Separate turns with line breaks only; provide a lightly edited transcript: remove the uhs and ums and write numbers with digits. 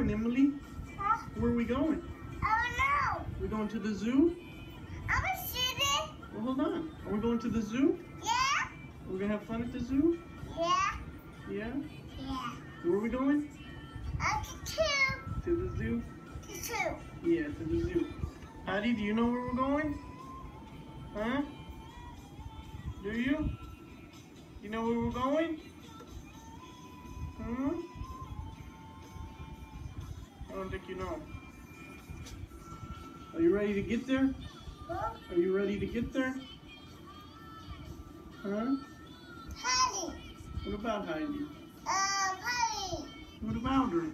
going, Emily?
Huh?
Where are we going?
I don't know.
We're going to the zoo?
I'm a student.
Well, hold on. Are we going to the zoo?
Yeah.
We're going to have fun at the zoo?
Yeah.
Yeah?
Yeah.
Where are we going?
To two.
To the zoo?
To two.
Yeah, to the zoo. Heidi, do you know where we're going? Huh? Do you? You know where we're going? Hmm? I don't think you know. Are you ready to get there?
Huh?
Are you ready to get there? Huh?
Heidi.
What about Heidi?
Heidi.
What about her?